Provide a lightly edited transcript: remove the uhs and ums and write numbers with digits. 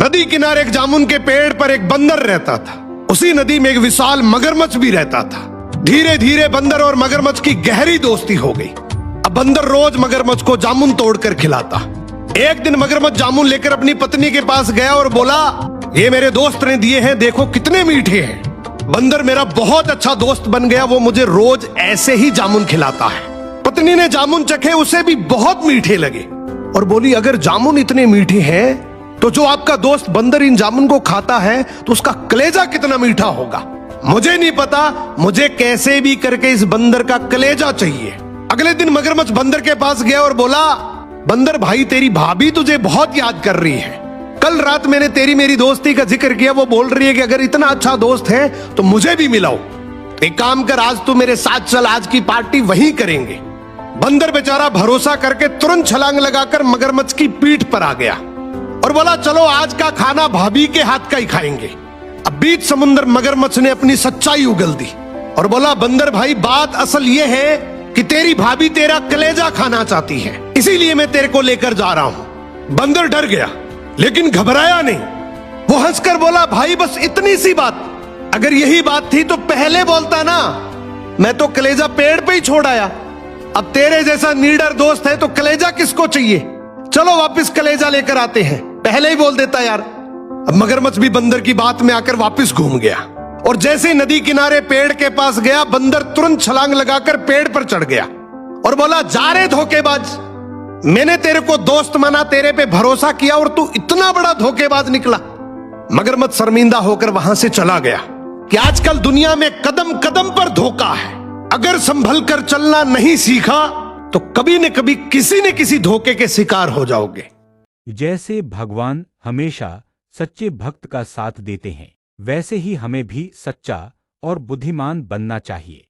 नदी किनारे एक जामुन के पेड़ पर एक बंदर रहता था। उसी नदी में एक विशाल मगरमच्छ भी रहता था। धीरे धीरे बंदर और मगरमच्छ की गहरी दोस्ती हो गई। अब बंदर रोज मगरमच्छ को जामुन तोड़कर खिलाता। एक दिन मगरमच्छ जामुन लेकर अपनी पत्नी के पास गया और बोला, ये मेरे दोस्त ने दिए हैं, देखो कितने मीठे हैं। बंदर मेरा बहुत अच्छा दोस्त बन गया, वो मुझे रोज ऐसे ही जामुन खिलाता है। पत्नी ने जामुन चखे, उसे भी बहुत मीठे लगे और बोली, अगर जामुन इतने मीठे हैं तो जो आपका दोस्त बंदर इन जामुन को खाता है तो उसका कलेजा कितना मीठा होगा। मुझे नहीं पता, मुझे कैसे भी करके इस बंदर का कलेजा चाहिए। अगले दिन मगरमच्छ बंदर के पास गया और बोला, बंदर भाई, तेरी भाभी तुझे बहुत याद कर रही है। कल रात मैंने तेरी मेरी दोस्ती का जिक्र किया, वो बोल रही है कि अगर इतना अच्छा दोस्त है तो मुझे भी मिलाओ। एक काम कर, आज तू मेरे साथ चल, आज की पार्टी वहीं करेंगे। बंदर बेचारा भरोसा करके तुरंत छलांग लगाकर मगरमच्छ की पीठ पर आ गया और बोला, चलो आज का खाना भाभी के हाथ का ही खाएंगे। अब बीच समुद्र मगरमच्छ ने अपनी सच्चाई उगल दी और बोला, बंदर भाई, बात असल ये है कि तेरी भाभी तेरा कलेजा खाना चाहती है, इसीलिए मैं तेरे को लेकर जा रहा हूं। बंदर डर गया लेकिन घबराया नहीं। वो हंसकर बोला, भाई बस इतनी सी बात, अगर यही बात थी तो पहले बोलता ना, मैं तो कलेजा पेड़ पे ही छोड़ आया। अब तेरे जैसा नीडर दोस्त है तो कलेजा किसको चाहिए, चलो वापस कलेजा लेकर आते हैं, पहले ही बोल देता यार। अब मगरमच्छ भी बंदर की बात में आकर वापस घूम गया और जैसे नदी किनारे पेड़ के पास गया, बंदर तुरंत छलांग लगाकर पेड़ पर चढ़ गया और बोला, जा रे धोखेबाज, मैंने तेरे को दोस्त माना, तेरे पे भरोसा किया और तू इतना बड़ा धोखेबाज निकला। मगरमच्छ शर्मिंदा होकर वहां से चला गया कि आजकल दुनिया में कदम कदम पर धोखा है। अगर संभल कर चलना नहीं सीखा तो कभी न कभी किसी न किसी धोखे के शिकार हो जाओगे। जैसे भगवान हमेशा सच्चे भक्त का साथ देते हैं, वैसे ही हमें भी सच्चा और बुद्धिमान बनना चाहिए।